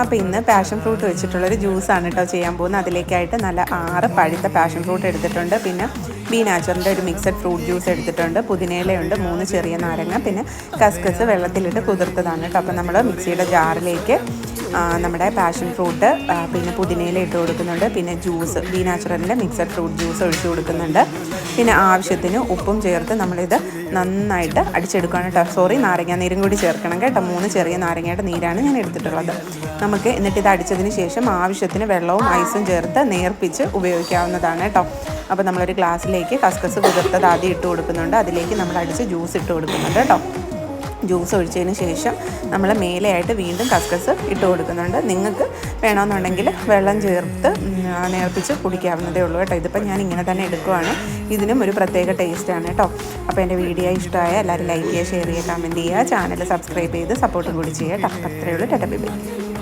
അപ്പോൾ ഇന്ന് passion fruit വെച്ചിട്ടുള്ളൊരു ജ്യൂസാണ് കേട്ടോ ചെയ്യാൻ പോകുന്നത്. അതിലേക്കായിട്ട് നല്ല 6 പഴുത്ത പാഷൻ ഫ്രൂട്ട് എടുത്തിട്ടുണ്ട്. പിന്നെ ബി നാച്ചുറലിൻ്റെ ഒരു മിക്സഡ് ഫ്രൂട്ട് ജ്യൂസ് എടുത്തിട്ടുണ്ട്. പുതിനയിലയുണ്ട്, 3 ചെറിയ നാരങ്ങ, പിന്നെ കസ്കസ് വെള്ളത്തിലിട്ട് കുതിർത്തതാണ് കേട്ടോ. അപ്പോൾ നമ്മൾ മിക്സിയുടെ ജാറിലേക്ക് നമ്മുടെ പാഷൻ ഫ്രൂട്ട് പിന്നെ പുതിനയില ഇട്ട് കൊടുക്കുന്നുണ്ട്. പിന്നെ ജ്യൂസ് ബി നാച്ചുറലിൻ്റെ മിക്സഡ് ഫ്രൂട്ട് ജ്യൂസ് ഒഴിച്ച് കൊടുക്കുന്നുണ്ട്. പിന്നെ ആവശ്യത്തിന് ഉപ്പും ചേർത്ത് നമ്മളിത് നന്നായിട്ട് അടിച്ചെടുക്കുകയാണ് കേട്ടോ. നാരങ്ങ നീരും കൂടി ചേർക്കണം കേട്ടോ. 3 ചെറിയ നാരങ്ങയുടെ നീരാണ് ഞാൻ എടുത്തിട്ടുള്ളത്. നമുക്ക് എന്നിട്ട് ഇത് അടിച്ചതിന് ശേഷം ആവശ്യത്തിന് വെള്ളവും ഐസും ചേർത്ത് നേർപ്പിച്ച് ഉപയോഗിക്കാവുന്നതാണ് കേട്ടോ. അപ്പോൾ നമ്മളൊരു ഗ്ലാസ്സിലേക്ക് കസ്കസ് കുതിർത്തത് ആദ്യം ഇട്ട് കൊടുക്കുന്നുണ്ട്. അതിലേക്ക് നമ്മൾ അടിച്ച് ജ്യൂസ് ഇട്ട് കൊടുക്കുന്നുണ്ട് കേട്ടോ. ജ്യൂസ് ഒഴിച്ചതിന് ശേഷം നമ്മൾ മേലെയായിട്ട് വീണ്ടും കസ്കസ് ഇട്ട് കൊടുക്കുന്നുണ്ട്. നിങ്ങൾക്ക് വേണമെന്നുണ്ടെങ്കിൽ വെള്ളം ചേർത്ത് നേർപ്പിച്ച് കുടിക്കാവുന്നതേ ഉള്ളൂ കേട്ടോ. ഇതിപ്പോൾ ഞാൻ ഇങ്ങനെ തന്നെ എടുക്കുവാണ്. ഇതിനും ഒരു പ്രത്യേക ടേസ്റ്റാണ് കേട്ടോ. അപ്പോൾ എൻ്റെ വീഡിയോ ഇഷ്ടമായ എല്ലാവരും ലൈക്ക് ചെയ്യുക, ഷെയർ ചെയ്യുക, കമൻറ്റ് ചെയ്യുക, ചാനൽ സബ്സ്ക്രൈബ് ചെയ്ത് സപ്പോർട്ടും കൂടി ചെയ്യുക കേട്ടോ. അത്രയേ ഉള്ളൂ. Tata bye bye.